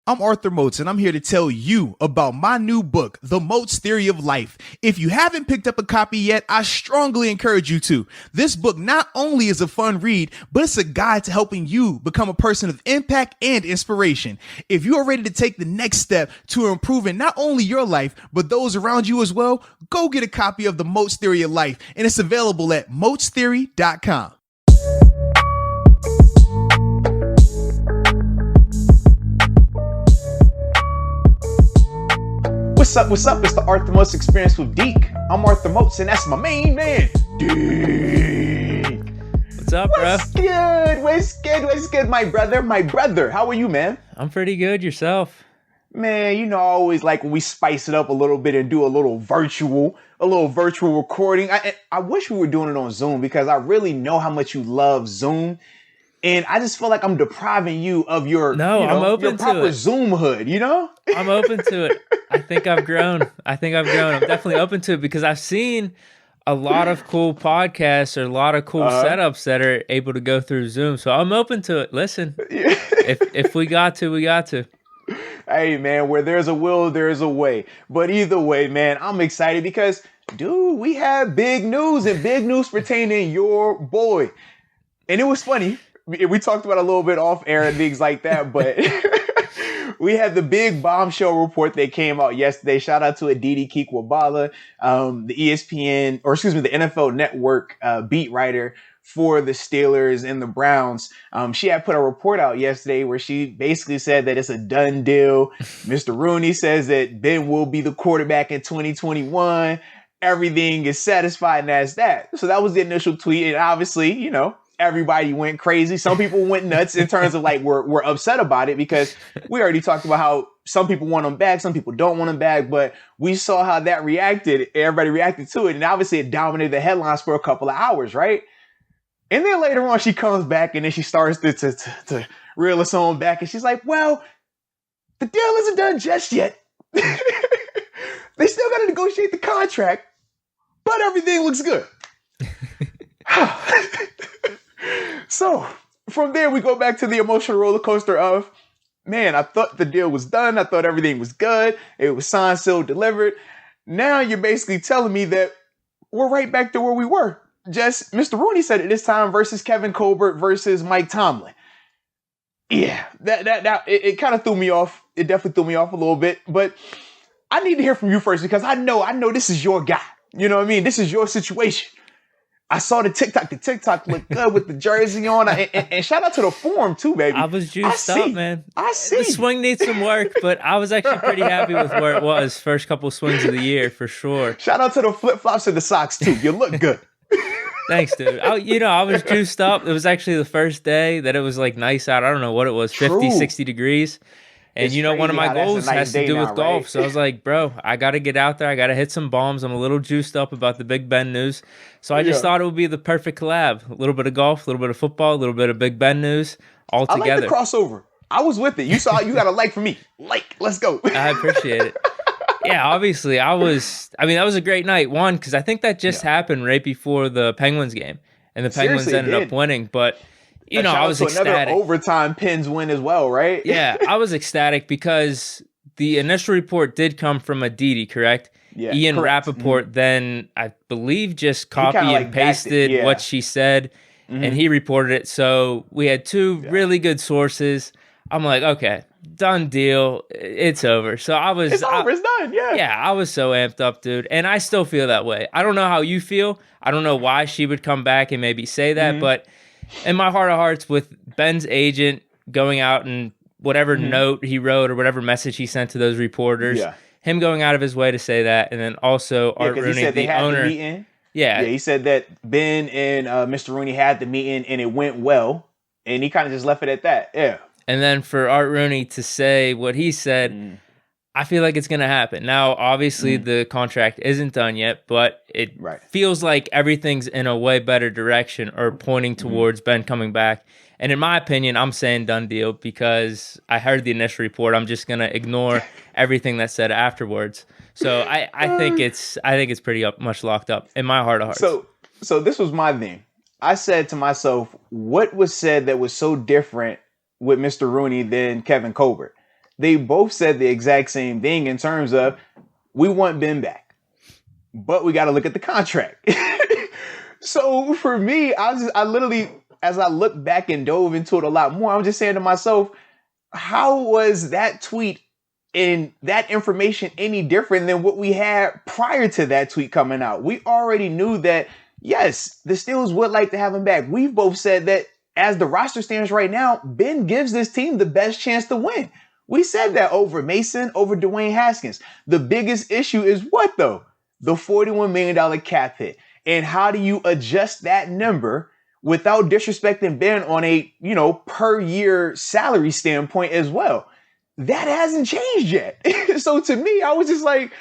I'm Arthur Moats, and I'm here to tell you about my new book, The Moats Theory of Life. If you haven't picked up a copy yet, I strongly encourage you to. This book not only is a fun read, but it's a guide to helping you become a person of impact and inspiration. If you are ready to take the next step to improving not only your life, but those around you as well, go get a copy of The Moats Theory of Life, and it's available at moatstheory.com. What's up? It's the Arthur Moats Experience with Deke. I'm Arthur Moats, and that's my main man, Deke. What's up, bro? What's good, my brother? How are you, man? I'm pretty good. Yourself? Man, you know, I always like when we spice it up a little bit and do a little virtual recording. I wish we were doing it on Zoom because I really know how much you love Zoom. And I just feel like I'm depriving you of your, I'm open your proper to it. Zoom hood, you know? I'm open to it. I think I've grown. I'm definitely open to it because I've seen a lot of cool podcasts or a lot of cool setups that are able to go through Zoom. So I'm open to it. Listen, if we got to, we got to. Hey, man, where there's a will, there's a way. But either way, man, I'm excited because, dude, we have big news pertaining your boy. And it was funny. We talked about it a little bit off air and things like that, but we had the big bombshell report that came out yesterday. Shout out to Aditi Kikwabala, the the NFL Network beat writer for the Steelers and the Browns. She had put a report out yesterday where she basically said that it's a done deal. Mr. Rooney says that Ben will be the quarterback in 2021. Everything is satisfied, and that's that. So that was the initial tweet, and obviously, you know, everybody went crazy. Some people went nuts in terms of like we're upset about it because we already talked about how some people want them back, some people don't want them back, but we saw how that reacted. Everybody reacted to it, and obviously it dominated the headlines for a couple of hours, right? And then later on, she comes back and then she starts to reel us on back, and she's like, "Well, the deal isn't done just yet. They still got to negotiate the contract, but everything looks good." So from there, we go back to the emotional roller coaster of, man, I thought the deal was done. I thought everything was good. It was signed, sealed, delivered. Now you're basically telling me that we're right back to where we were. Just Mr. Rooney said it this time versus Kevin Colbert versus Mike Tomlin. Yeah, it kind of threw me off. It definitely threw me off a little bit. But I need to hear from you first because I know this is your guy. You know what I mean? This is your situation. I saw the TikTok. The TikTok looked good with the jersey on. And shout out to the form, too, baby. I was juiced up, man. I see. The swing needs some work, but I was actually pretty happy with where it was. First couple swings of the year, for sure. Shout out to the flip-flops and the socks, too. You look good. Thanks, dude. I was juiced up. It was actually the first day that it was like nice out. I don't know what it was, 50, 60 degrees. And it's one of my goals has to do with golf. Right? So I was like, bro, I got to get out there. I got to hit some bombs. I'm a little juiced up about the Big Ben news. So I just thought it would be the perfect collab. A little bit of golf, a little bit of football, a little bit of Big Ben news all together. I like the crossover. I was with it. You got a like for me. Let's go. I appreciate it. Yeah, obviously that was a great night. One, because I think that just happened right before the Penguins game. And the Penguins ended up winning. But I was ecstatic. Another overtime Pens win as well, right? Yeah, I was ecstatic because the initial report did come from Aditi, correct? Yeah, Ian correct. Rappaport then, I believe, just copy and pasted what she said, and he reported it. So we had two really good sources. I'm like, okay, done deal. It's over. So it's over. It's done. Yeah. Yeah, I was so amped up, dude. And I still feel that way. I don't know how you feel. I don't know why she would come back and maybe say that, but in my heart of hearts, with Ben's agent going out and whatever note he wrote or whatever message he sent to those reporters, him going out of his way to say that, and then also Art Rooney, he said the owner. The meeting. Yeah, he said that Ben and Mr. Rooney had the meeting and it went well, and he kind of just left it at that. Yeah. And then for Art Rooney to say what he said, I feel like it's going to happen. Now, obviously, the contract isn't done yet, but it feels like everything's in a way better direction or pointing towards Ben coming back. And in my opinion, I'm saying done deal because I heard the initial report. I'm just going to ignore everything that's said afterwards. So I think it's pretty much locked up in my heart of hearts. So this was my thing. I said to myself, what was said that was so different with Mr. Rooney than Kevin Colbert? they both said the exact same thing in terms of, we want Ben back, but we got to look at the contract. So for me, I literally, as I look back and dove into it a lot more, I'm just saying to myself, how was that tweet and that information any different than what we had prior to that tweet coming out? We already knew that, yes, the Steelers would like to have him back. We've both said that as the roster stands right now, Ben gives this team the best chance to win. We said that over Mason, over Dwayne Haskins. The biggest issue is what, though? The $41 million cap hit. And how do you adjust that number without disrespecting Ben on a, per year salary standpoint as well? That hasn't changed yet. So to me, I was just like,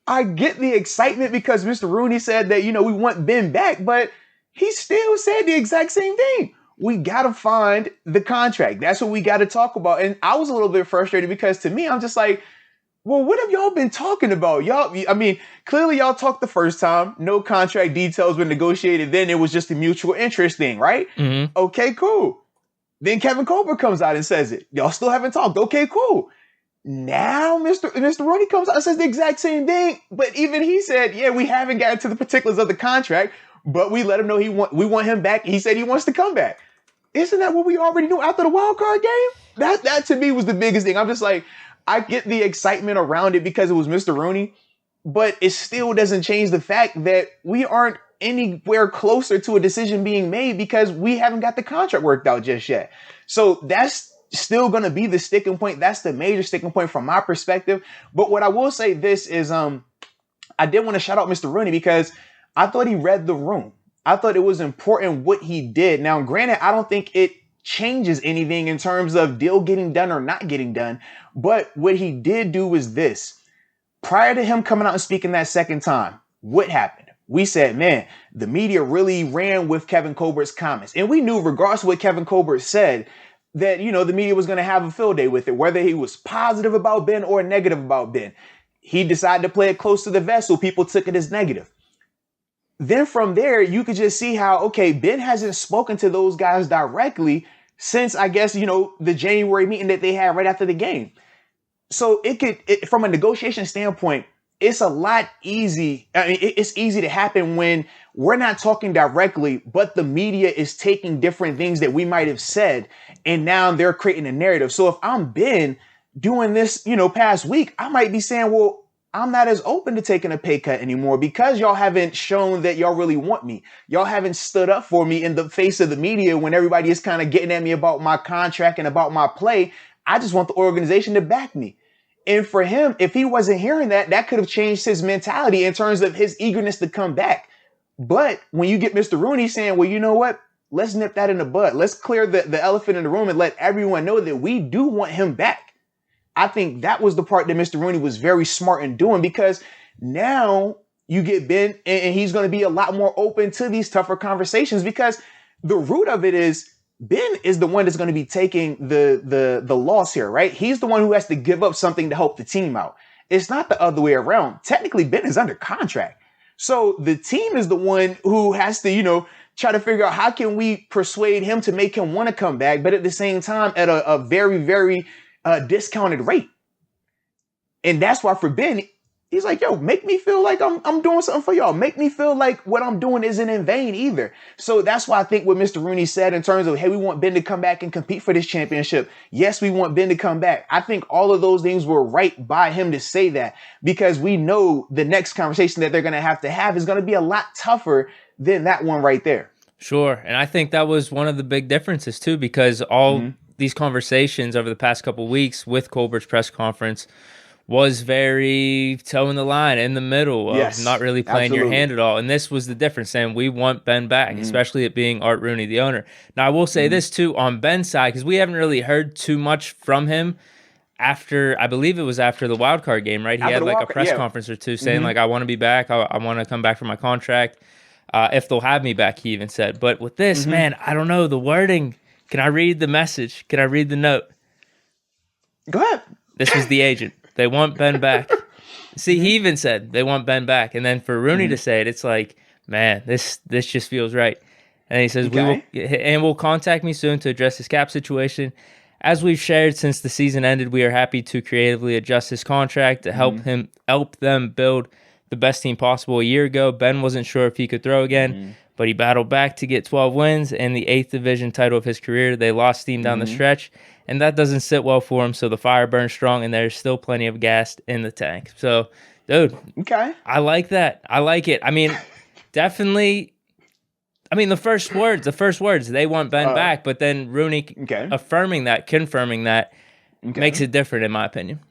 I get the excitement because Mr. Rooney said that, we want Ben back, but he still said the exact same thing. We got to find the contract. That's what we got to talk about. And I was a little bit frustrated because to me, I'm just like, well, what have y'all been talking about? Clearly y'all talked the first time. No contract details were negotiated. Then it was just a mutual interest thing, right? Mm-hmm. Okay, cool. Then Kevin Colbert comes out and says it. Y'all still haven't talked. Okay, cool. Now Mr. Rooney comes out and says the exact same thing. But even he said, yeah, we haven't gotten to the particulars of the contract, but we let him know we want him back. He said he wants to come back. Isn't that what we already knew after the wild card game? That to me was the biggest thing. I'm just like, I get the excitement around it because it was Mr. Rooney, but it still doesn't change the fact that we aren't anywhere closer to a decision being made because we haven't got the contract worked out just yet. So that's still going to be the sticking point. That's the major sticking point from my perspective. But what I will say this is, I did want to shout out Mr. Rooney because I thought he read the room. I thought it was important what he did. Now, granted, I don't think it changes anything in terms of deal getting done or not getting done. But what he did do was this. Prior to him coming out and speaking that second time, what happened? We said, man, the media really ran with Kevin Colbert's comments. And we knew, regardless of what Kevin Colbert said, that, the media was going to have a field day with it, whether he was positive about Ben or negative about Ben. He decided to play it close to the vest, so people took it as negative. Then from there, you could just see how, okay, Ben hasn't spoken to those guys directly since, I guess, the January meeting that they had right after the game. So from a negotiation standpoint, it's a lot easy. I mean, it's easy to happen when we're not talking directly, but the media is taking different things that we might have said, and now they're creating a narrative. So if I'm Ben doing this, past week, I might be saying, well, I'm not as open to taking a pay cut anymore because y'all haven't shown that y'all really want me. Y'all haven't stood up for me in the face of the media when everybody is kind of getting at me about my contract and about my play. I just want the organization to back me. And for him, if he wasn't hearing that, that could have changed his mentality in terms of his eagerness to come back. But when you get Mr. Rooney saying, well, you know what? Let's nip that in the bud. Let's clear the elephant in the room and let everyone know that we do want him back. I think that was the part that Mr. Rooney was very smart in doing because now you get Ben and he's going to be a lot more open to these tougher conversations because the root of it is Ben is the one that's going to be taking the loss here, right? He's the one who has to give up something to help the team out. It's not the other way around. Technically, Ben is under contract. So the team is the one who has to, try to figure out how can we persuade him to make him want to come back, but at the same time at a very, very discounted rate. And that's why for Ben, he's like, yo, make me feel like I'm doing something for y'all. Make me feel like what I'm doing isn't in vain either. So that's why I think what Mr. Rooney said in terms of, hey, we want Ben to come back and compete for this championship. Yes, we want Ben to come back. I think all of those things were right by him to say that because we know the next conversation that they're going to have is going to be a lot tougher than that one right there. Sure. And I think that was one of the big differences too, because these conversations over the past couple of weeks with Colbert's press conference was very toe in the line, in the middle of not really playing your hand at all. And this was the difference, saying we want Ben back, especially it being Art Rooney, the owner. Now, I will say this too on Ben's side, because we haven't really heard too much from him after, I believe it was after the wild card game, right? He had like a press conference or two saying like, I want to be back. I want to come back for my contract. If they'll have me back, he even said. But with this, man, I don't know, the wording. Can I read the message? Can I read the note? Go ahead. This was the agent. They want Ben back. See, he even said they want Ben back. And then for Rooney to say it, it's like, man, this just feels right. And he says, we'll contact me soon to address his cap situation. As we've shared since the season ended, we are happy to creatively adjust his contract to help them build the best team possible. A year ago, Ben wasn't sure if he could throw again, but he battled back to get 12 wins and the 8th division title of his career. They lost steam down the stretch, and that doesn't sit well for him, so the fire burns strong, and there's still plenty of gas in the tank. So, dude, okay, I like that. I like it. I mean, definitely... I mean, the first words, they want Ben back, but then Rooney confirming that makes it different, in my opinion.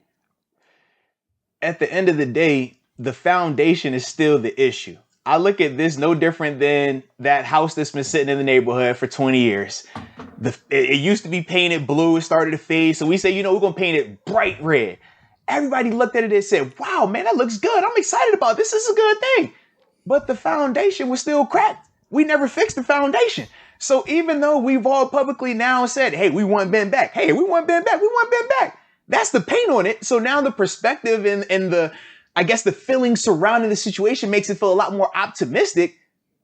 At the end of the day, the foundation is still the issue. I look at this no different than that house that's been sitting in the neighborhood for 20 years. It used to be painted blue. It started to fade. So we say, we're going to paint it bright red. Everybody looked at it and said, wow, man, that looks good. I'm excited about this. This is a good thing. But the foundation was still cracked. We never fixed the foundation. So even though we've all publicly now said, hey, we want Ben back. Hey, we want Ben back. We want Ben back. That's the paint on it. So now the perspective and the, I guess the feeling surrounding the situation makes it feel a lot more optimistic.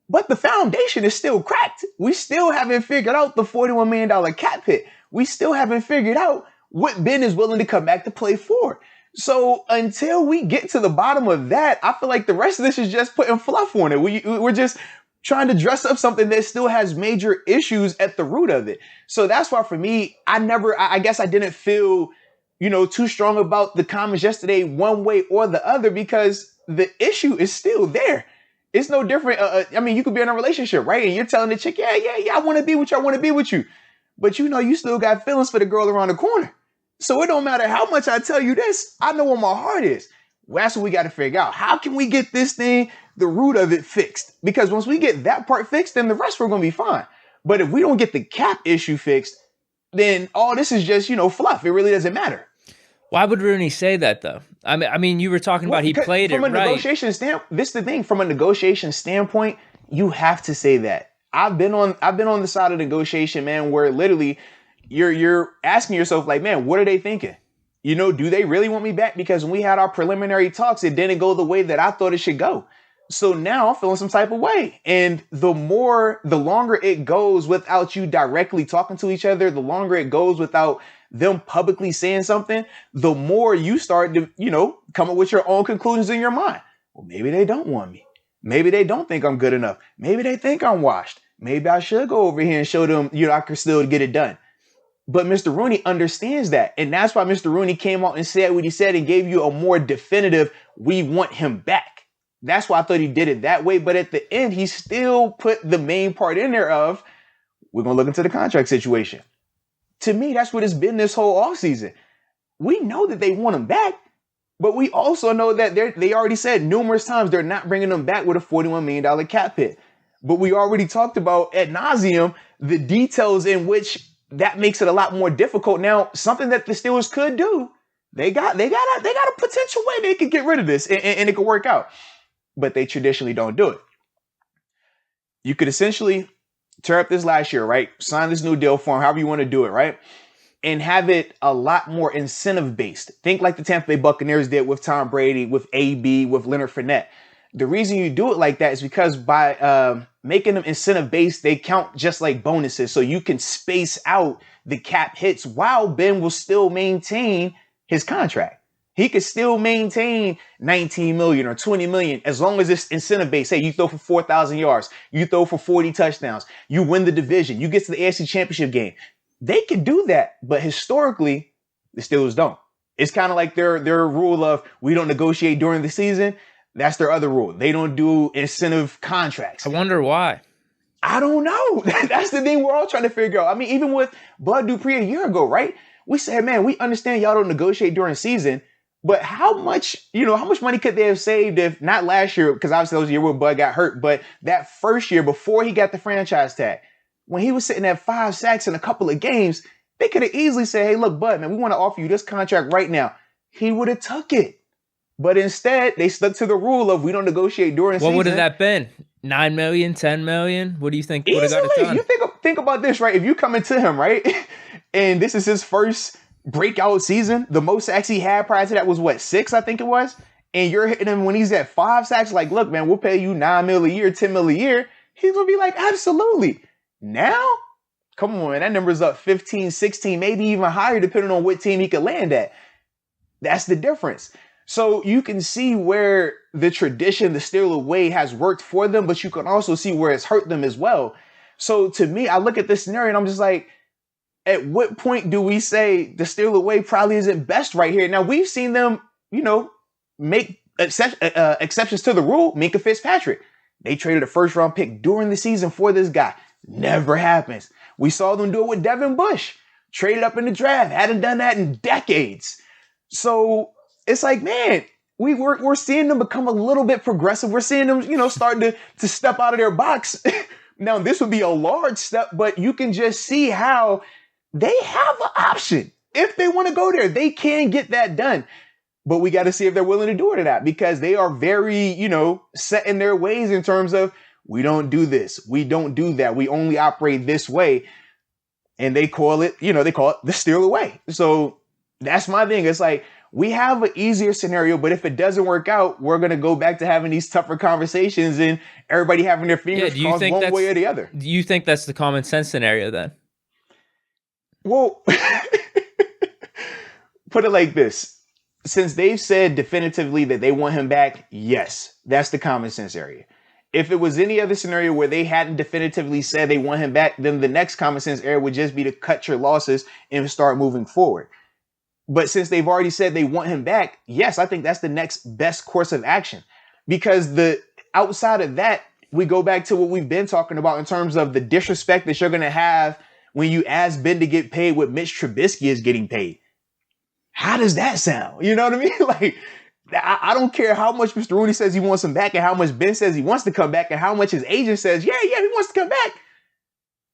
But the foundation is still cracked. We still haven't figured out the $41 million cap hit. We still haven't figured out what Ben is willing to come back to play for. So until we get to the bottom of that, I feel like the rest of this is just putting fluff on it. We're just trying to dress up something that still has major issues at the root of it. So that's why for me, I guess I didn't feel, too strong about the comments yesterday one way or the other, because the issue is still there. It's no different. You could be in a relationship, right? And you're telling the chick, yeah, I want to be with you. But you still got feelings for the girl around the corner. So it don't matter how much I tell you this, I know where my heart is. Well, that's what we got to figure out. How can we get this thing, the root of it, fixed? Because once we get that part fixed, then the rest we're going to be fine. But if we don't get the cap issue fixed, then all this is just, fluff. It really doesn't matter. Why would Rooney say that, though? I mean, you were talking about he played it right. From a negotiation standpoint, this is the thing. From a negotiation standpoint, you have to say that. I've been on the side of negotiation, man, where literally you're asking yourself, like, man, what are they thinking? Do they really want me back? Because when we had our preliminary talks, it didn't go the way that I thought it should go. So now I'm feeling some type of way. And the longer it goes without you directly talking to each other, the longer it goes without them publicly saying something, the more you start to, come up with your own conclusions in your mind. Well, maybe they don't want me. Maybe they don't think I'm good enough. Maybe they think I'm washed. Maybe I should go over here and show them, I can still get it done. But Mr. Rooney understands that. And that's why Mr. Rooney came out and said what he said and gave you a more definitive, we want him back. That's why I thought he did it that way. But at the end, he still put the main part in there of, we're going to look into the contract situation. To me, that's what it's been this whole offseason. We know that they want him back, but we also know that they already said numerous times they're not bringing him back with a $41 million cap hit. But we already talked about ad nauseum the details in which that makes it a lot more difficult. Now, something that the Steelers could do, they got a potential way they could get rid of this and it could work out. But they traditionally don't do it. You could essentially tear up this last year, right? Sign this new deal for him, however you want to do it, right? And have it a lot more incentive-based. Think like the Tampa Bay Buccaneers did with Tom Brady, with AB, with Leonard Fournette. The reason you do it like that is because by making them incentive-based, they count just like bonuses. So you can space out the cap hits while Ben will still maintain his contract. He could still maintain 19 million or 20 million as long as it's incentive-based. Hey, you throw for 4,000 yards. You throw for 40 touchdowns. You win the division. You get to the AFC Championship game. They could do that, but historically, the Steelers don't. It's kind of like their rule of we don't negotiate during the season. That's their other rule. They don't do incentive contracts. I wonder why. I don't know. That's the thing we're all trying to figure out. I mean, even with Bud Dupree a year ago, right? We said, man, we understand y'all don't negotiate during season, but how much money could they have saved if not last year? Because obviously that was the year where Bud got hurt, but that first year before he got the franchise tag, when he was sitting at 5 sacks in a couple of games, they could have easily said, hey, look, Bud, man, we want to offer you this contract right now. He would have took it. But instead, they stuck to the rule of we don't negotiate during season. What would have that been? 9 million, 10 million? What do you think would have got it done? You think about this, right? If you come into him, right, and this is his first breakout season, the most sacks he had prior to that was 6, I think it was. And you're hitting him when he's at 5 sacks, like, look, man, we'll pay you $9 million a year, $10 million a year. He's gonna be like, absolutely. Now, Come on, man. That number's up 15, 16, maybe even higher, depending on what team he could land at. That's the difference. So you can see where the tradition, the Steeler way, has worked for them, but you can also see where it's hurt them as well. So to me, I look at this scenario and I'm just like, at what point do we say the Steeler way probably isn't best right here? Now, we've seen them, make exceptions to the rule. Minka Fitzpatrick, they traded a first-round pick during the season for this guy. Never happens. We saw them do it with Devin Bush. Traded up in the draft. Hadn't done that in decades. So it's like, man, we're seeing them become a little bit progressive. We're seeing them, starting to step out of their box. Now, this would be a large step, but you can just see how they have an option. If they want to go there, they can get that done. But we got to see if they're willing to do it or not, because they are very, set in their ways in terms of, we don't do this. We don't do that. We only operate this way. And they call it, the Steeler way. So that's my thing. It's like, we have an easier scenario, but if it doesn't work out, we're going to go back to having these tougher conversations and everybody having their fingers crossed one way or the other. Do you think that's the common sense scenario then? Well, put it like this. Since they've said definitively that they want him back, yes, that's the common sense area. If it was any other scenario where they hadn't definitively said they want him back, then the next common sense area would just be to cut your losses and start moving forward. But since they've already said they want him back, yes, I think that's the next best course of action. Because outside of that, we go back to what we've been talking about in terms of the disrespect that you're going to have when you ask Ben to get paid what Mitch Trubisky is getting paid. How does that sound? You know what I mean? Like, I don't care how much Mr. Rooney says he wants him back and how much Ben says he wants to come back and how much his agent says, yeah, he wants to come back.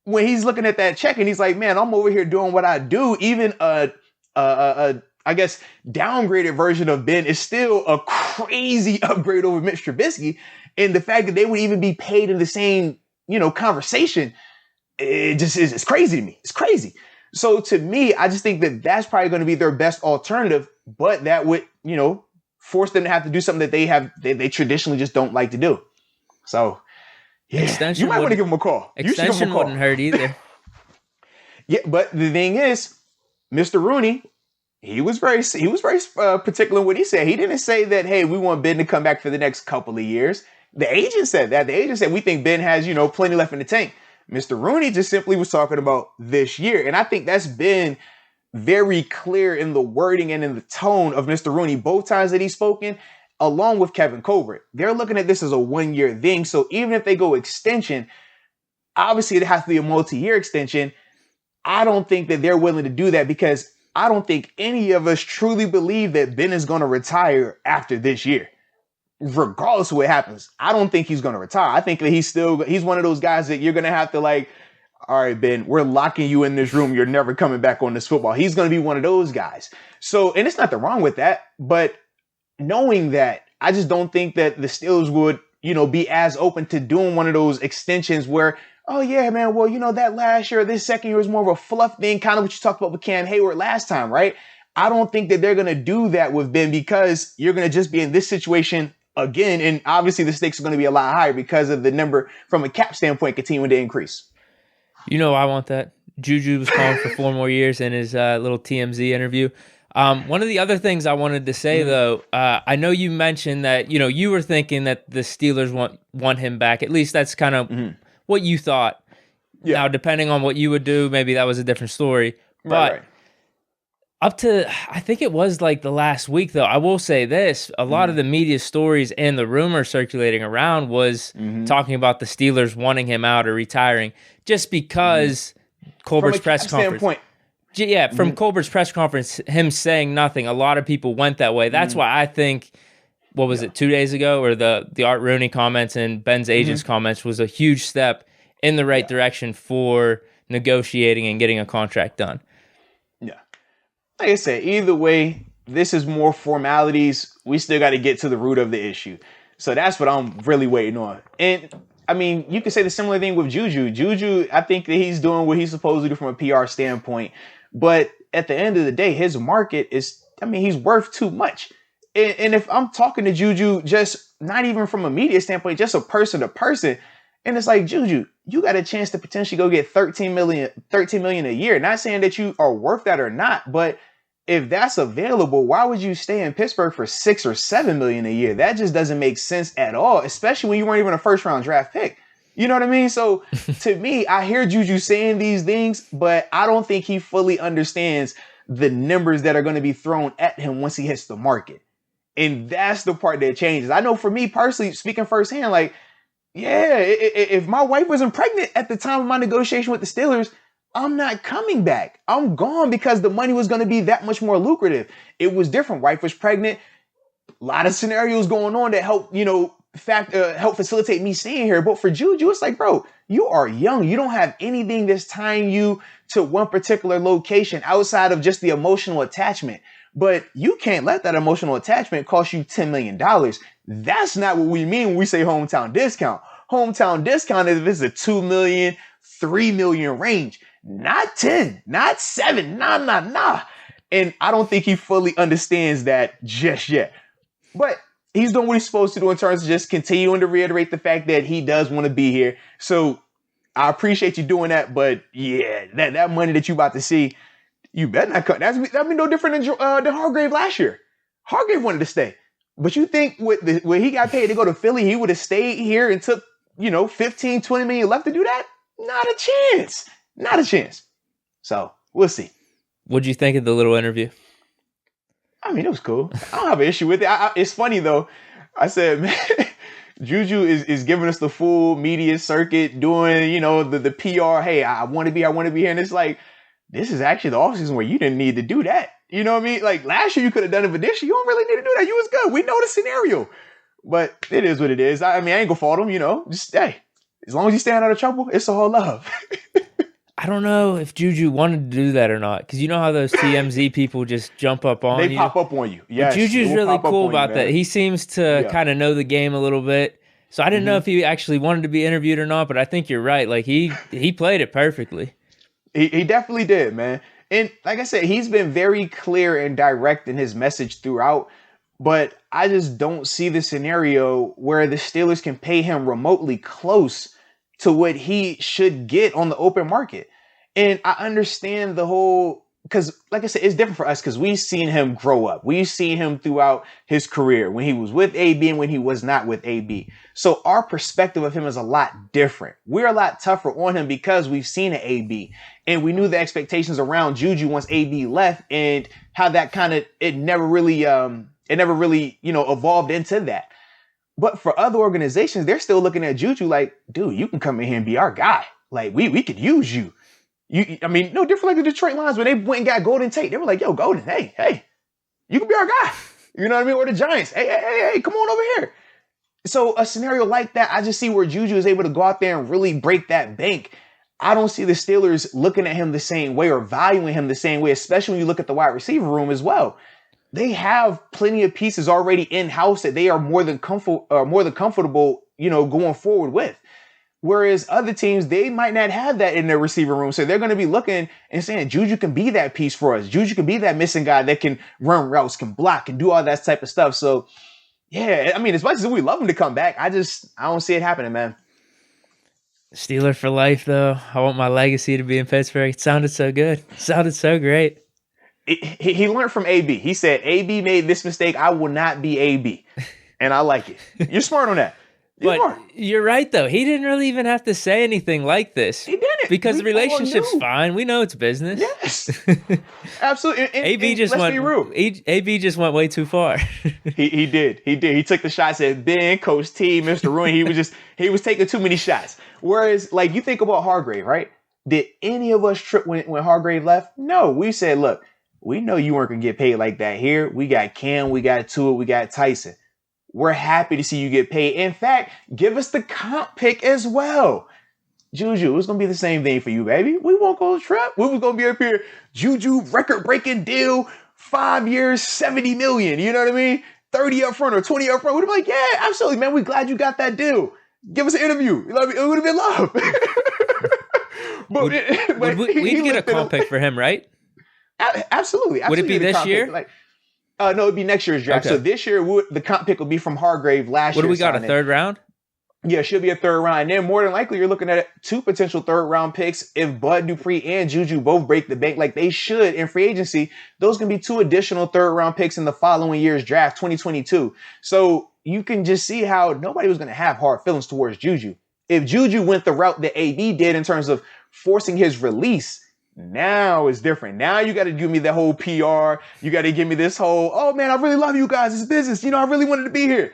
When he's looking at that check and he's like, man, I'm over here doing what I do. Even I guess, downgraded version of Ben is still a crazy upgrade over Mitch Trubisky. And the fact that they would even be paid in the same, conversation, it just is, it's crazy to me. It's crazy. So to me, I just think that that's probably going to be their best alternative, but that would, force them to have to do something that they traditionally just don't like to do. So, yeah, you might want to give them a call. Extension wouldn't hurt either. Yeah, but the thing is, Mr. Rooney, he was very particular in what he said. He didn't say that, hey, we want Ben to come back for the next couple of years. The agent said that. The agent said, we think Ben has, plenty left in the tank. Mr. Rooney just simply was talking about this year. And I think that's been very clear in the wording and in the tone of Mr. Rooney, both times that he's spoken, along with Kevin Colbert. They're looking at this as a one-year thing. So even if they go extension, obviously it has to be a multi-year extension. I don't think that they're willing to do that because I don't think any of us truly believe that Ben is going to retire after this year. Regardless of what happens, I don't think he's going to retire. I think that he's one of those guys that you're going to have to like, all right, Ben, we're locking you in this room. You're never coming back on this football. He's going to be one of those guys. So, and it's nothing wrong with that, but knowing that, I just don't think that the Steelers would, be as open to doing one of those extensions where, oh yeah, man, well, that last year, this second year was more of a fluff thing, kind of what you talked about with Cam Hayward last time, right? I don't think that they're going to do that with Ben because you're going to just be in this situation again. And obviously the stakes are going to be a lot higher because of the number from a cap standpoint continuing to increase. I want that. JuJu was calling for 4 more years in his little TMZ interview. One of the other things I wanted to say, though, I know you mentioned that, you were thinking that the Steelers want him back. At least that's kind of what you thought. Yeah. Now, depending on what you would do, maybe that was a different story. But up to, I think it was like the last week, though, I will say this. A lot of the media stories and the rumors circulating around was talking about the Steelers wanting him out or retiring just because Colbert's press conference. Yeah, from Colbert's press conference, him saying nothing, a lot of people went that way. That's why I think, what was it, 2 days ago, or the Art Rooney comments and Ben's agent's comments was a huge step in the right direction for negotiating and getting a contract done. Yeah. Like I said, either way, this is more formalities. We still got to get to the root of the issue. So that's what I'm really waiting on. And I mean, you could say the similar thing with JuJu. JuJu, I think that he's doing what he's supposed to do from a PR standpoint. But at the end of the day, his market is, he's worth too much. And if I'm talking to JuJu, just not even from a media standpoint, just a person to person, And it's like, JuJu, you got a chance to potentially go get 13 million a year. Not saying that you are worth that or not, but if that's available, why would you stay in Pittsburgh for 6 or 7 million a year? That just doesn't make sense at all, especially when you weren't even a first round draft pick. You know what I mean? So to me, I hear JuJu saying these things, but I don't think he fully understands the numbers that are going to be thrown at him once he hits the market. And that's the part that changes. I know for me personally, speaking firsthand, like, yeah, if my wife wasn't pregnant at the time of my negotiation with the Steelers, I'm not coming back. I'm gone because the money was going to be that much more lucrative. It was different. Wife was pregnant. A lot of scenarios going on that help, help facilitate me staying here. But for JuJu, it's like, bro, you are young. You don't have anything that's tying you to one particular location outside of just the emotional attachment. But you can't let that emotional attachment cost you $10 million. That's not what we mean when we say hometown discount. Hometown discount is if it's a 2 million, 3 million range, not 10, not 7, nah. And I don't think he fully understands that just yet. But he's doing what he's supposed to do in terms of just continuing to reiterate the fact that he does want to be here. So I appreciate you doing that. But yeah, that money that you about to see, you better not cut. That'd be no different than Hargrave last year. Hargrave wanted to stay. But you think when he got paid to go to Philly, he would have stayed here and took, 15, 20 million left to do that? Not a chance. Not a chance. So we'll see. What'd you think of the little interview? I mean, it was cool. I don't have an issue with it. It's funny, though. I said, man, JuJu is giving us the full media circuit, doing, the PR. Hey, I want to be here. And it's like, this is actually the offseason where you didn't need to do that. You know what I mean? Like last year you could have done it, but this year you don't really need to do that. You was good. We know the scenario. But it is what it is. I mean, I ain't gonna fault him, Just, hey, as long as you stay out of trouble, it's all love. I don't know if JuJu wanted to do that or not, because you know how those TMZ people just jump up on you? They pop up on you. Yes. But JuJu's really cool about that. He seems to kind of know the game a little bit. So I didn't know if he actually wanted to be interviewed or not, but I think you're right. Like he played it perfectly. He definitely did, man. And like I said, he's been very clear and direct in his message throughout, but I just don't see the scenario where the Steelers can pay him remotely close to what he should get on the open market. And I understand the whole, because like I said, it's different for us because we've seen him grow up. We've seen him throughout his career when he was with AB and when he was not with AB. So our perspective of him is a lot different. We're a lot tougher on him because we've seen an AB and we knew the expectations around JuJu once AB left and how that it never really, evolved into that. But for other organizations, they're still looking at JuJu like, dude, you can come in here and be our guy. Like we could use you. No different like the Detroit Lions when they went and got Golden Tate. They were like, yo, Golden, hey, you can be our guy. You know what I mean? Or the Giants. Hey, come on over here. So a scenario like that, I just see where JuJu is able to go out there and really break that bank. I don't see the Steelers looking at him the same way or valuing him the same way, especially when you look at the wide receiver room as well. They have plenty of pieces already in-house that they are more than comfortable, going forward with. Whereas other teams, they might not have that in their receiver room. So they're going to be looking and saying, JuJu can be that piece for us. JuJu can be that missing guy that can run routes, can block, can do all that type of stuff. So, yeah, I mean, as much as we love him to come back, I don't see it happening, man. Steeler for life, though. I want my legacy to be in Pittsburgh. It sounded so good. It sounded so great. He learned from AB. He said, AB made this mistake. I will not be AB. And I like it. You're smart on that. You're right, though. He didn't really even have to say anything like this. He didn't. Because the relationship's fine. We know it's business. Yes. Absolutely. AB just went way too far. He did. He took the shots at Ben, Coach T, Mr. Rooney. He was taking too many shots. Whereas, like, you think about Hargrave, right? Did any of us trip when Hargrave left? No. We said, look, we know you weren't going to get paid like that here. We got Cam, we got Tua, we got Tyson. We're happy to see you get paid. In fact, give us the comp pick as well. JuJu, it's going to be the same thing for you, baby. We won't go trip. We was going to be up here, JuJu record-breaking deal, 5 years, $70 million. You know what I mean? 30 up front or 20 up front. We'd be like, yeah, absolutely, man. We're glad you got that deal. Give us an interview. It would have been love. We'd get a comp pick for him, right? Absolutely. Would it be this year? No, it'd be next year's draft. Okay. So this year, the comp pick will be from Hargrave. Last year, what do we got? A third round? Yeah, should be a third round. And then more than likely, you're looking at 2 potential third round picks. If Bud Dupree and JuJu both break the bank like they should in free agency, those can be 2 additional third round picks in the following year's draft, 2022. So you can just see how nobody was going to have hard feelings towards JuJu. If JuJu went the route that AD did in terms of forcing his release, now it's different. Now you got to give me the whole PR. You got to give me this whole, oh man, I really love you guys. It's business. I really wanted to be here.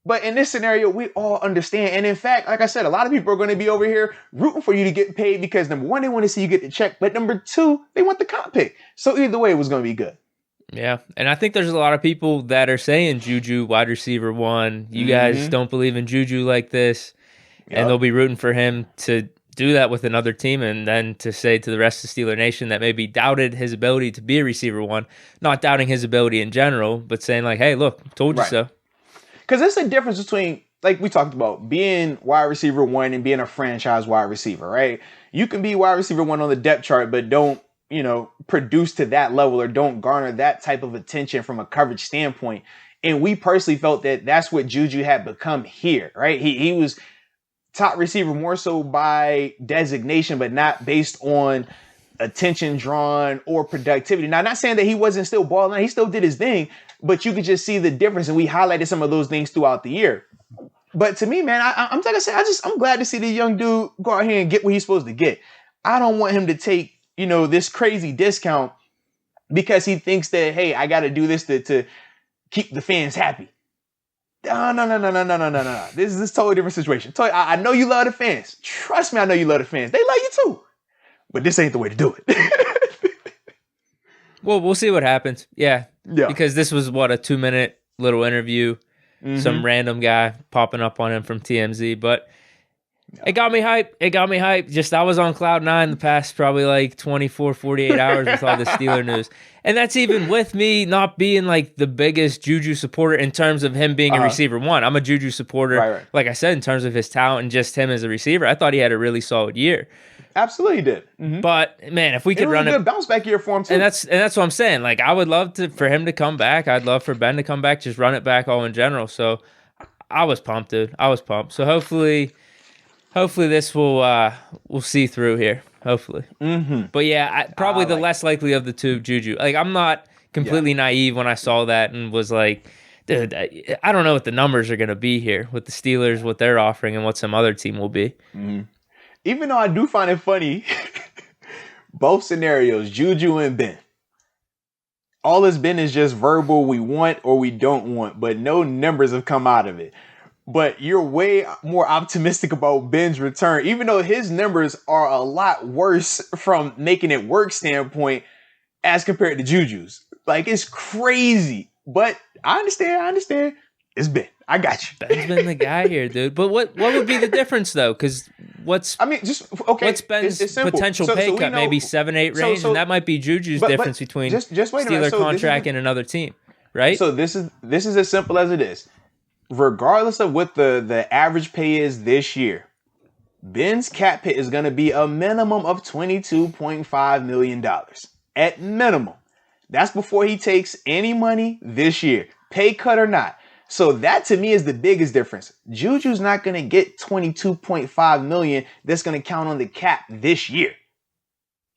But in this scenario, we all understand. And in fact, like I said, a lot of people are going to be over here rooting for you to get paid because number one, they want to see you get the check. But number two, they want the comp pick. So either way, it was going to be good. Yeah. And I think there's a lot of people that are saying JuJu wide receiver 1. You guys don't believe in JuJu like this. Yep. And they'll be rooting for him to do that with another team, and then to say to the rest of Steeler Nation that maybe doubted his ability to be a receiver 1, not doubting his ability in general, but saying like, hey, look, told you so. Because there's a difference between, like we talked about, being wide receiver 1 and being a franchise wide receiver, right? You can be wide receiver 1 on the depth chart, but don't, produce to that level or don't garner that type of attention from a coverage standpoint. And we personally felt that that's what JuJu had become here, right? He was top receiver more so by designation, but not based on attention drawn or productivity. Now, not saying that he wasn't still balling, he still did his thing, but you could just see the difference, and we highlighted some of those things throughout the year. But to me, man, I'm like I said, I'm glad to see the young dude go out here and get what he's supposed to get. I don't want him to take, this crazy discount because he thinks that, hey, I got to do this to keep the fans happy. No. This is a totally different situation. I know you love the fans. Trust me, I know you love the fans. They love you too. But this ain't the way to do it. Well, we'll see what happens. Yeah. Because this was, a 2-minute little interview. Some random guy popping up on him from TMZ. But it got me hyped. Just I was on cloud 9 the past probably like 24, 48 hours with all the Steeler news. And that's even with me not being like the biggest JuJu supporter in terms of him being a receiver 1. I'm a JuJu supporter, right. Like I said, in terms of his talent and just him as a receiver. I thought he had a really solid year. Absolutely did. But man, if we could run a good bounce back year for him too. And that's what I'm saying. Like I would love for him to come back. I'd love for Ben to come back. Just run it back all in general. So I was pumped, dude. I was pumped. So hopefully this will see through here. Hopefully. But yeah, probably the less likely of the two, JuJu. Like I'm not completely naive when I saw that and was like, dude, I don't know what the numbers are going to be here with the Steelers, what they're offering, and what some other team will be. Even though I do find it funny, both scenarios, JuJu and Ben. All it's been is just verbal, we want or we don't want, but no numbers have come out of it. But you're way more optimistic about Ben's return, even though his numbers are a lot worse from making it work standpoint as compared to JuJu's. Like, it's crazy. But I understand. It's Ben. I got you. Ben's been the guy here, dude. But what would be the difference, though? Because what's Ben's potential pay cut? Maybe 7-8 range, and that might be JuJu's difference between Steeler contract and another team, right? So this is as simple as it is. Regardless of what the average pay is this year, Ben's cap hit is going to be a minimum of $22.5 million. At minimum. That's before he takes any money this year, pay cut or not. So that to me is the biggest difference. JuJu's not going to get $22.5 million that's going to count on the cap this year.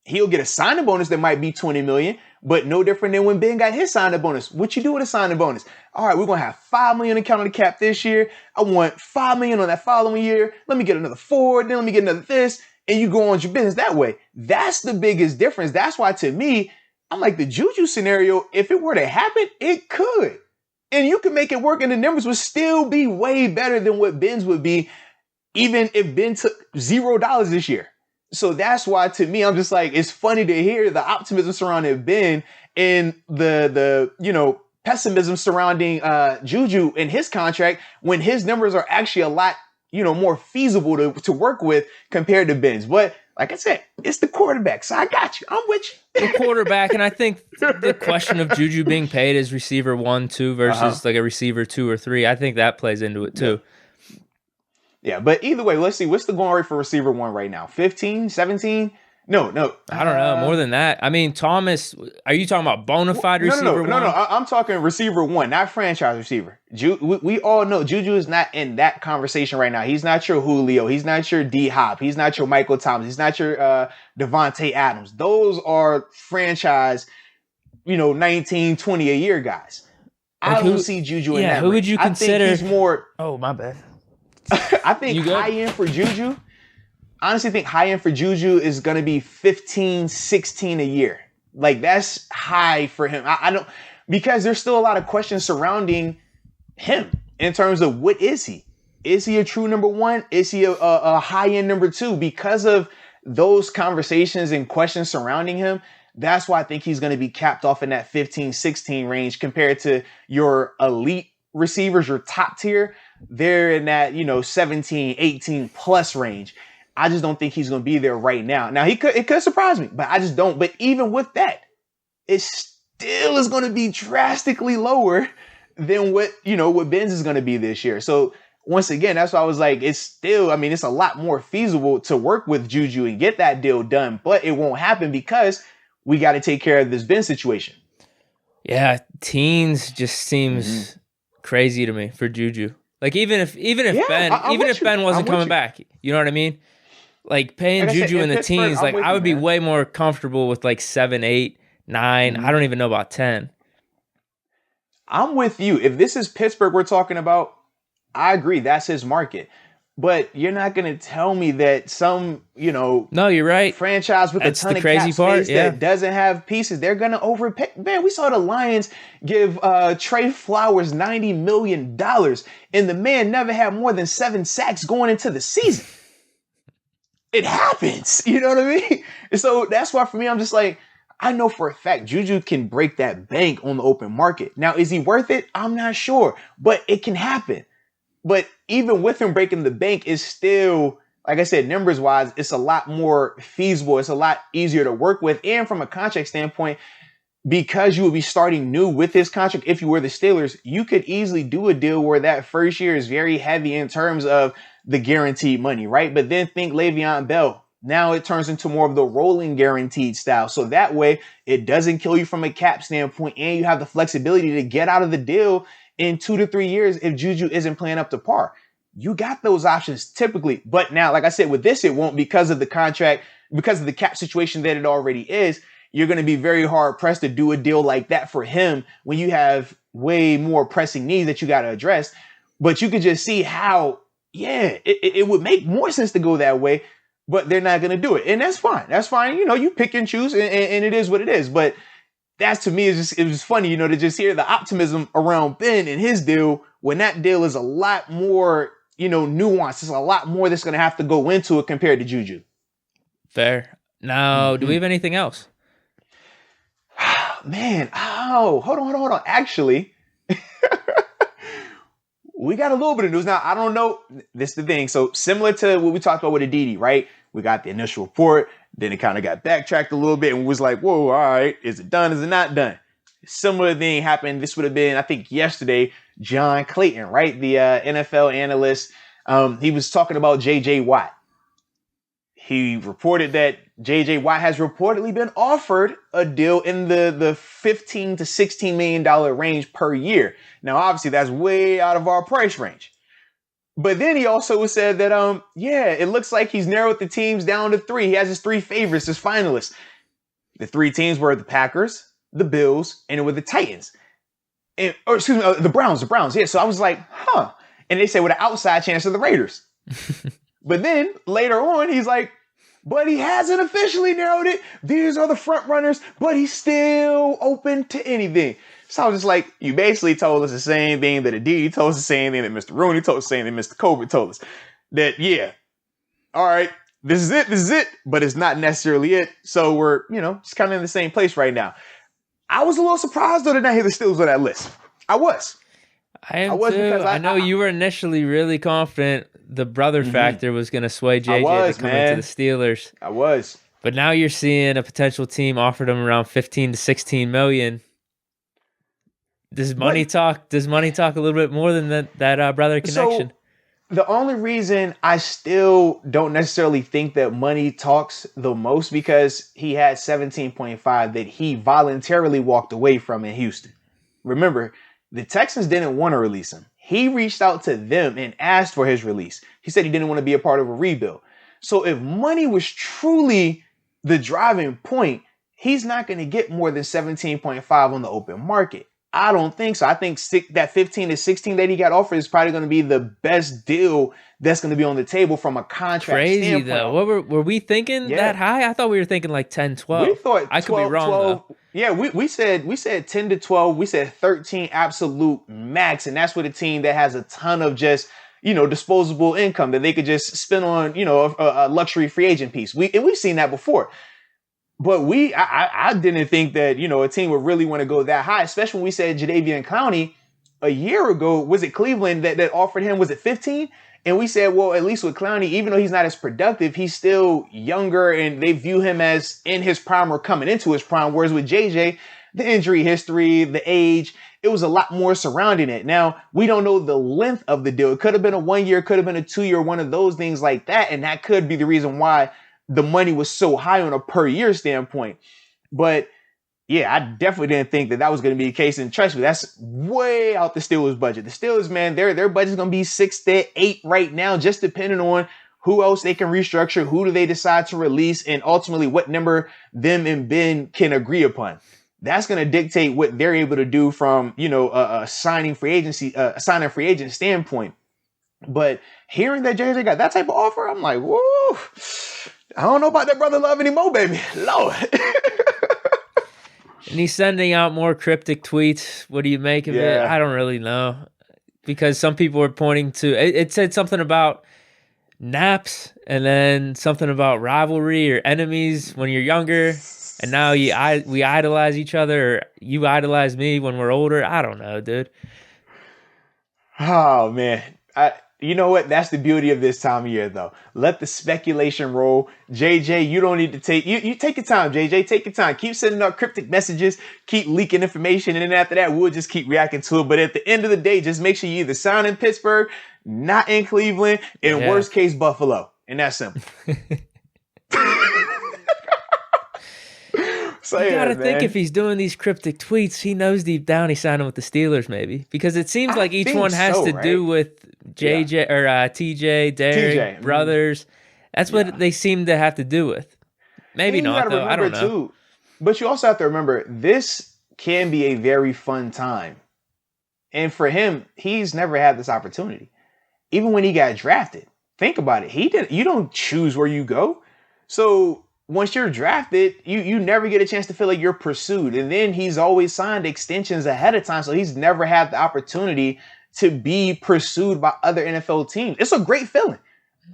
He'll get a signing bonus that might be $20 million, but no different than when Ben got his signing bonus. What you do with a signing bonus? All right, we're going to have $5 million to count on the cap this year. I want $5 million on that following year. Let me get another 4, then let me get another this, and you go on your business that way. That's the biggest difference. That's why to me, I'm like the JuJu scenario, if it were to happen, it could. And you can make it work and the numbers would still be way better than what Ben's would be, even if Ben took $0 this year. So that's why to me, I'm just like, it's funny to hear the optimism surrounding Ben and the pessimism surrounding JuJu and his contract when his numbers are actually a lot, more feasible to work with compared to Ben's. But like I said, it's the quarterback, so I got you. I'm with you. The quarterback, and I think the question of JuJu being paid as receiver 1, 2 versus like a receiver 2 or 3, I think that plays into it too. Yeah, but either way, let's see. What's the going rate for receiver 1 right now? 15, 17? No. I don't know. More than that. I mean, Thomas, are you talking about bona fide receiver one? No. I'm talking receiver one, not franchise receiver. We all know JuJu is not in that conversation right now. He's not your Julio. He's not your D-Hop. He's not your Michael Thomas. He's not your Devontae Adams. Those are franchise, 19, 20 a year guys. I don't see JuJu in that. Who would you consider? I think he's more. Oh, my bad. I think high end for JuJu. Honestly, think high end for JuJu is going to be 15, 16 a year. Like, that's high for him. I don't, because there's still a lot of questions surrounding him in terms of what is he? Is he a true number one? Is he a high end number two? Because of those conversations and questions surrounding him, that's why I think he's going to be capped off in that 15, 16 range compared to your elite receivers, your top tier. They're in that, 17, 18 plus range. I just don't think he's going to be there right now. Now, it could surprise me, but I just don't. But even with that, it still is going to be drastically lower than what Ben's is going to be this year. So once again, that's why I was like, it's a lot more feasible to work with JuJu and get that deal done, but it won't happen because we got to take care of this Ben situation. Yeah, teens just seems crazy to me for JuJu. Like even if Ben wasn't coming back, you know what I mean? Like paying JuJu in the teens, like I would be way more comfortable with like 7, 8, 9. I don't even know about 10. I'm with you. If this is Pittsburgh we're talking about, I agree. That's his market. But you're not going to tell me that some, no, you're right. franchise with That's a ton of crazy cap part, space that doesn't have pieces, they're going to overpay. Man, we saw the Lions give Trey Flowers $90 million, and the man never had more than 7 sacks going into the season. It happens. You know what I mean? And so that's why for me, I'm just like, I know for a fact JuJu can break that bank on the open market. Now, is he worth it? I'm not sure, but it can happen. But even with him breaking the bank, it's still, like I said, numbers wise, it's a lot more feasible. It's a lot easier to work with. And from a contract standpoint, because you will be starting new with his contract, if you were the Steelers, you could easily do a deal where that first year is very heavy in terms of the guaranteed money, right? But then think Le'Veon Bell. Now it turns into more of the rolling guaranteed style. So that way it doesn't kill you from a cap standpoint, and you have the flexibility to get out of the deal in 2 to 3 years if JuJu isn't playing up to par. You got those options typically. But now, like I said, with this, it won't because of the contract, because of the cap situation that it already is. You're going to be very hard pressed to do a deal like that for him when you have way more pressing needs that you got to address. But you could just see how, it would make more sense to go that way, but they're not going to do it. And that's fine. That's fine. You pick and choose, and it is what it is. But that's, to me, it was funny, to just hear the optimism around Ben and his deal when that deal is a lot more, nuanced. There's a lot more that's going to have to go into it compared to JuJu. Fair. Now, do we have anything else? Man, hold on. Actually, we got a little bit of news. Now, I don't know. This is the thing. So similar to what we talked about with Aditi, right? We got the initial report. Then it kind of got backtracked a little bit and was like, whoa, all right. Is it done? Is it not done? Similar thing happened. This would have been, I think, yesterday. John Clayton, right? The NFL analyst. He was talking about J.J. Watt. He reported that J.J. Watt has reportedly been offered a deal in the $15 to $16 million range per year. Now, obviously, that's way out of our price range. But then he also said that, it looks like he's narrowed the teams down to 3. He has his 3 favorites, his finalists. The 3 teams were the Packers, the Bills, and it were the Titans. The Browns. Yeah, so I was like, huh. And they said with an outside chance of the Raiders. But then later on, he's like, but he hasn't officially narrowed it. These are the front runners, but he's still open to anything. So I was just like, you basically told us the same thing that Aditi told us, the same thing that Mr. Rooney told us, the same thing Mr. Colbert told us. That, all right, this is it, but it's not necessarily it. So we're, just kind of in the same place right now. I was a little surprised, though, to not hear the Steelers on that list. I was. I am too. Because I know you were initially really confident the brother factor was going to sway JJ to come into the Steelers. I was. But now you're seeing a potential team offered him around 15 to 16 million. Does money talk a little bit more than that brother connection? The only reason I still don't necessarily think that money talks the most because he had 17.5 that he voluntarily walked away from in Houston. Remember, the Texans didn't want to release him. He reached out to them and asked for his release. He said he didn't want to be a part of a rebuild. So if money was truly the driving point, he's not going to get more than 17.5 on the open market. I don't think so. I think that 15 to 16 that he got offered is probably going to be the best deal that's going to be on the table from a contract Crazy standpoint. Though. What were we thinking that high? I thought we were thinking like 10, 12. We thought 12, I could be wrong 12. Though. Yeah, we said 10 to 12. We said 13 absolute max, and that's with a team that has a ton of just disposable income that they could just spend on a luxury free agent piece. We've seen that before. But I didn't think that, a team would really want to go that high, especially when we said Jadeveon Clowney a year ago. Was it Cleveland that offered him? Was it 15? And we said, well, at least with Clowney, even though he's not as productive, he's still younger and they view him as in his prime or coming into his prime. Whereas with JJ, the injury history, the age, it was a lot more surrounding it. Now, we don't know the length of the deal. It could have been a 1 year, could have been a 2 year, one of those things like that. And that could be the reason why the money was so high on a per year standpoint. But yeah, I definitely didn't think that was going to be the case. And trust me, that's way out the Steelers' budget. The Steelers, man, their budget's going to be 6 to 8 right now, just depending on who else they can restructure, who do they decide to release, and ultimately what number them and Ben can agree upon. That's going to dictate what they're able to do from, a signing free agent standpoint. But hearing that JJ got that type of offer, I'm like, whoa, I don't know about that brother love anymore, baby. Lord. And he's sending out more cryptic tweets. What do you make of it? I don't really know. Because some people were pointing to, it said something about naps and then something about rivalry or enemies when you're younger. And now we idolize each other, or you idolize me when we're older. I don't know, dude. Oh, man. You know what? That's the beauty of this time of year, though. Let the speculation roll. JJ, you don't need to take... You take your time, JJ. Take your time. Keep sending out cryptic messages. Keep leaking information. And then after that, we'll just keep reacting to it. But at the end of the day, just make sure you either sign in Pittsburgh, not in Cleveland, in worst case, Buffalo. And that's simple. So you gotta think if he's doing these cryptic tweets, he knows deep down he's signing with the Steelers, maybe, because it seems like each one has to do with JJ or TJ, Derek, brothers. That's what they seem to have to do with. Maybe not, though. I don't know. Too, but you also have to remember, this can be a very fun time, and for him, he's never had this opportunity. Even when he got drafted, think about it. You don't choose where you go, so. Once you're drafted, you never get a chance to feel like you're pursued. And then he's always signed extensions ahead of time. So he's never had the opportunity to be pursued by other NFL teams. It's a great feeling.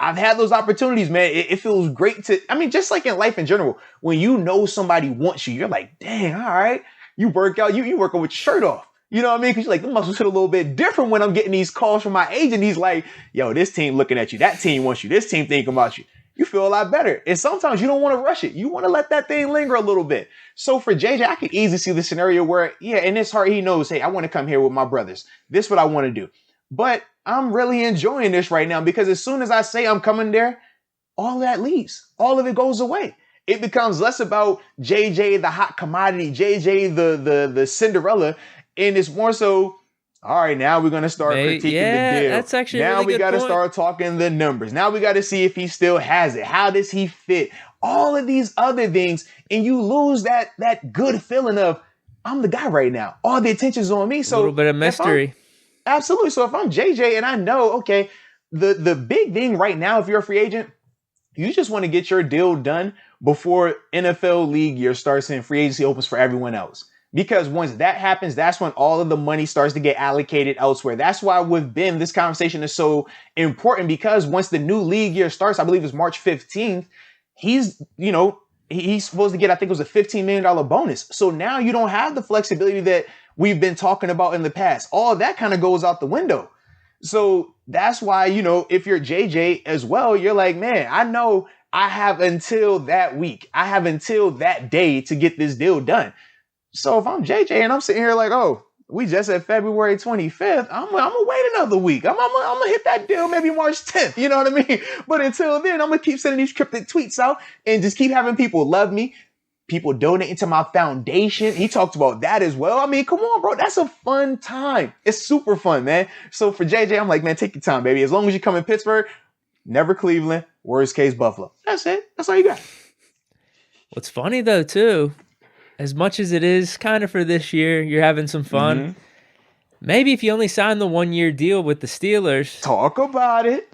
I've had those opportunities, man. It feels great just like in life in general, when you know somebody wants you, you're like, dang, all right. You work out, you working with your shirt off. You know what I mean? Because you're like, the muscles hit a little bit different when I'm getting these calls from my agent. He's like, yo, this team looking at you. That team wants you. This team thinking about you. You feel a lot better. And sometimes you don't want to rush it. You want to let that thing linger a little bit. So for JJ, I could easily see the scenario where, in his heart, he knows, hey, I want to come here with my brothers. This is what I want to do. But I'm really enjoying this right now because as soon as I say I'm coming there, all that leaves. All of it goes away. It becomes less about JJ, the hot commodity, JJ, the Cinderella. And it's more so, all right, now we're going to start critiquing the deal. That's actually now we got to start talking the numbers. Now we got to see if he still has it. How does he fit? All of these other things. And you lose that good feeling of, I'm the guy right now. All the attention's on me. So a little bit of mystery. Absolutely. So if I'm JJ and I know, okay, the big thing right now, if you're a free agent, you just want to get your deal done before NFL league year starts and free agency opens for everyone else. Because once that happens, that's when all of the money starts to get allocated elsewhere. That's why with Ben, this conversation is so important because once the new league year starts, I believe it's March 15th, he's supposed to get, I think it was a $15 million bonus. So now you don't have the flexibility that we've been talking about in the past. All of that kind of goes out the window. So that's why, if you're JJ as well, you're like, man, I know I have until that week. I have until that day to get this deal done. So if I'm JJ and I'm sitting here like, oh, We just at February 25th. I'm gonna wait another week. I'm gonna hit that deal maybe March 10th. You know what I mean? But until then, I'm gonna keep sending these cryptic tweets out and just keep having people love me. People donating to my foundation. He talked about that as well. I mean, come on, bro. That's a fun time. It's super fun, man. So for JJ, I'm like, man, take your time, baby. As long as you come in Pittsburgh, never Cleveland, worst case Buffalo. That's it. That's all you got. What's funny though, too, as much as it is kind of for this year, you're having some fun. Mm-hmm. Maybe if you only sign the 1-year deal with the Steelers. Talk about it.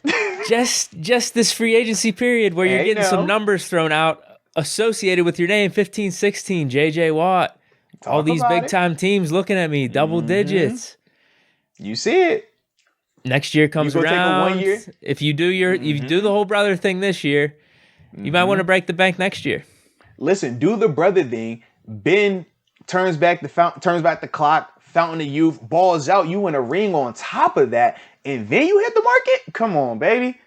just this free agency period where you're getting some numbers thrown out associated with your name, 15, 16, JJ Watt. All these big-time teams looking at me, double digits. You see it. Next year comes around. Take a 1 year. If you do if you do the whole brother thing this year, you might want to break the bank next year. Listen, do the brother thing. Ben turns back the clock, fountain of youth, balls out. You win a ring on top of that, and then you hit the market? Come on, baby.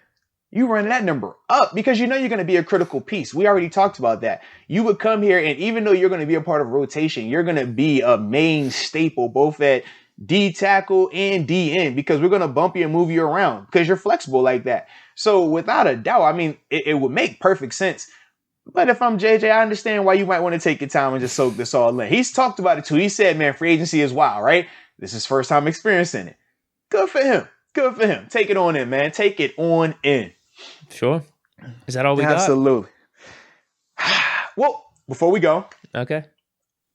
You run that number up because you know you're going to be a critical piece. We already talked about that. You would come here, and even though you're going to be a part of rotation, you're going to be a main staple both at D tackle and DN because we're going to bump you and move you around because you're flexible like that. So without a doubt, I mean, it would make perfect sense. But if I'm JJ, I understand why you might want to take your time and just soak this all in. He's talked about it too. He said, man, free agency is wild, right? This is first time experiencing it. Good for him. Good for him. Take it on in, man. Take it on in. Sure. Is that all we got? Absolutely. Well, before we go. Okay.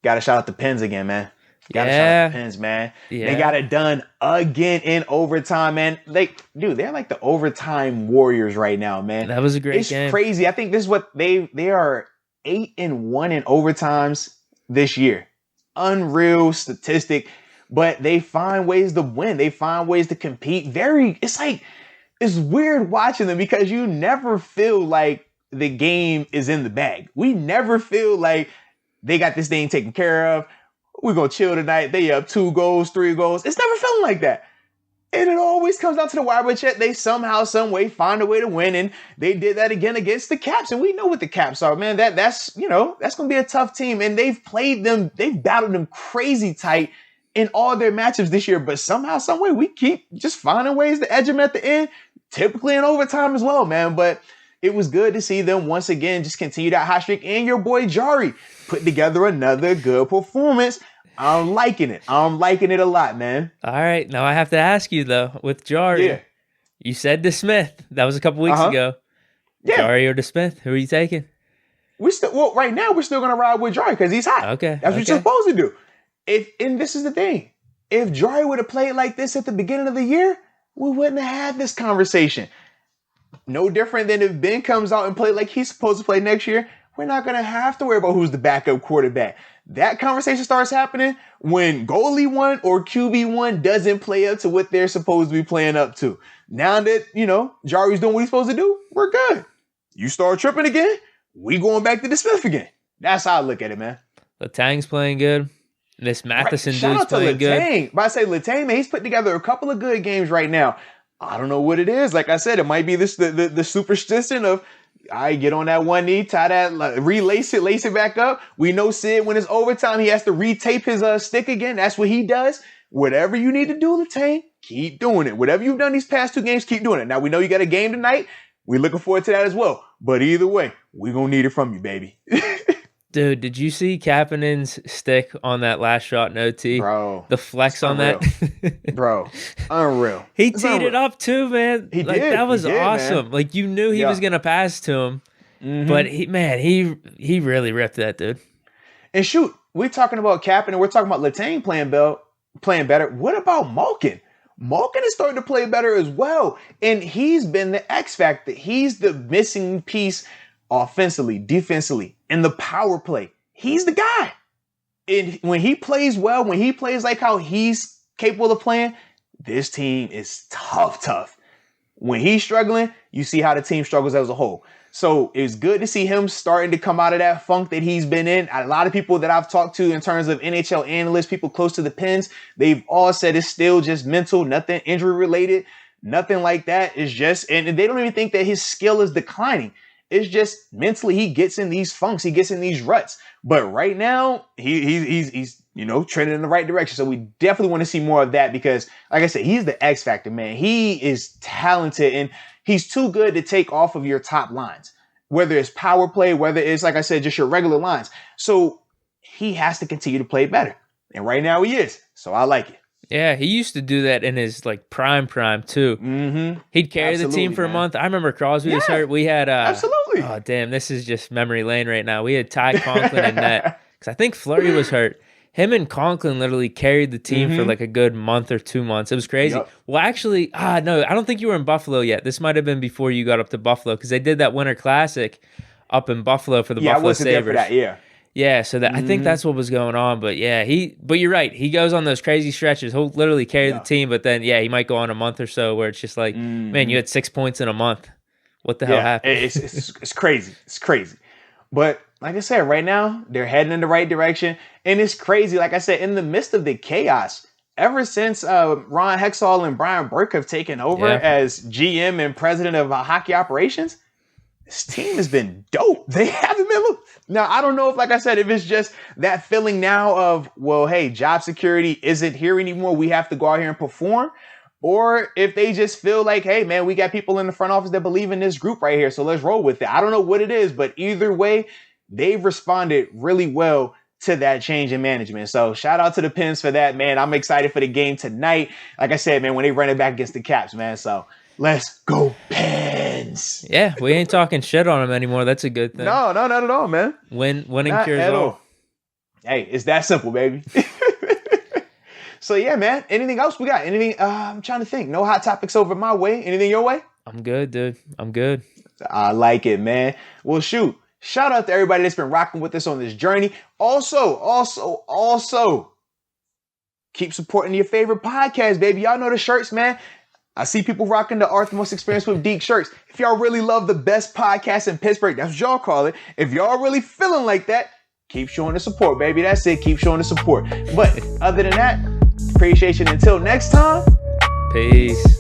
Got to shout out the Pens again, man. Got to shout out the Pens, man. Yeah. They got it done again in overtime, man. They're like the overtime warriors right now, man. That was a great game. It's crazy. I think this is what they are 8-1 in overtimes this year. Unreal statistic, but they find ways to win. They find ways to compete. It's weird watching them because you never feel like the game is in the bag. We never feel like they got this thing taken care of. We're going to chill tonight. They up 2 goals, 3 goals. It's never feeling like that. And it always comes down to the wire, but yet they somehow, some way find a way to win. And they did that again against the Caps. And we know what the Caps are, man. That's going to be a tough team. And they've battled them crazy tight in all their matchups this year. But somehow, some way, we keep just finding ways to edge them at the end, typically in overtime as well, man. But it was good to see them once again just continue that hot streak. And your boy Jari put together another good performance. I'm liking it. I'm liking it a lot, man. All right. Now I have to ask you, though, with Jari, you said DeSmith. That was a couple weeks ago. Yeah. Jari or DeSmith? Who are you taking? Right now, we're still going to ride with Jari because he's hot. Okay. That's what you're supposed to do. And this is the thing. If Jari would have played like this at the beginning of the year, we wouldn't have had this conversation. No different than if Ben comes out and play like he's supposed to play next year. We're not going to have to worry about who's the backup quarterback. That conversation starts happening when goalie 1 or QB 1 doesn't play up to what they're supposed to be playing up to. Now that, Jari's doing what he's supposed to do, we're good. You start tripping again, we going back to the Smith again. That's how I look at it, man. Letang's playing good. This Matheson dude's playing good. But I say Letang, man, he's put together a couple of good games right now. I don't know what it is. Like I said, it might be the superstition of, I get on that one knee, tie that, relace it, lace it back up. We know Sid, when it's overtime, he has to retape his stick again. That's what he does. Whatever you need to do, Letang, keep doing it. Whatever you've done these past 2 games, keep doing it. Now, we know you got a game tonight. We're looking forward to that as well. But either way, we're going to need it from you, baby. Dude, did you see Kapanen's stick on that last shot in OT? Bro. The flex on that? Bro. Unreal. He teed it up too, man. He did. That was awesome. Man. Like, you knew he was going to pass to him. Mm-hmm. But, he really ripped that, dude. And shoot, we're talking about Kapanen. We're talking about Letang playing better. What about Malkin? Malkin is starting to play better as well. And he's been the X factor. He's the missing piece offensively, defensively, in the power play. He's the guy. And when he plays well, when he plays like how he's capable of playing, this team is tough. When he's struggling, you see how the team struggles as a whole. So it's good to see him starting to come out of that funk that he's been in. A lot of people that I've talked to in terms of NHL analysts, people close to the Pens, they've all said it's still just mental, nothing injury related, nothing like that. It's just, and they don't even think that his skill is declining. It's just mentally he gets in these funks, he gets in these ruts. But right now, he's trending in the right direction. So we definitely want to see more of that because, like I said, he's the X factor, man. He is talented and he's too good to take off of your top lines, whether it's power play, whether it's, like I said, just your regular lines. So he has to continue to play better. And right now he is. So I like it. Yeah, he used to do that in his prime too. Mm-hmm. He'd carry the team for a month. I remember Crosby was hurt. We had absolutely. Oh damn, this is just memory lane right now. We had Ty Conklin in net because I think Fleury was hurt. Him and Conklin literally carried the team for a good month or 2 months. It was crazy. Yep. Well, actually, no, I don't think you were in Buffalo yet. This might have been before you got up to Buffalo because they did that Winter Classic up in Buffalo for the Buffalo I wasn't Sabres. there for that, Yeah, so I think that's what was going on. But yeah, but you're right. He goes on those crazy stretches. He'll literally carry the team, but then he might go on a month or so where it's just like, man, you had 6 points in a month. What the hell happened? It's crazy. It's crazy. But like I said, right now they're heading in the right direction, and it's crazy. Like I said, in the midst of the chaos, ever since Ron Hextall and Brian Burke have taken over as GM and president of hockey operations, this team has been dope. They haven't been. Now, I don't know if, like I said, if it's just that feeling now of, well, hey, job security isn't here anymore. We have to go out here and perform. Or if they just feel like, hey, man, we got people in the front office that believe in this group right here. So let's roll with it. I don't know what it is, but either way, they've responded really well to that change in management. So shout out to the Pens for that, man. I'm excited for the game tonight. Like I said, man, when they run it back against the Caps, man. So let's go Pens. Yeah, we ain't talking shit on them anymore. That's a good thing. No, not at all, man. Winning not cures all. Hey, it's that simple, baby. So yeah, man. Anything else we got? Anything? I'm trying to think. No hot topics over my way. Anything your way? I'm good, dude. I'm good. I like it, man. Well, shoot. Shout out to everybody that's been rocking with us on this journey. Also, keep supporting your favorite podcast, baby. Y'all know the shirts, man. I see people rocking the Art the Most Experience with Deke shirts. If y'all really love the best podcast in Pittsburgh, that's what y'all call it. If y'all really feeling like that, keep showing the support, baby. That's it. Keep showing the support. But other than that, appreciation until next time. Peace.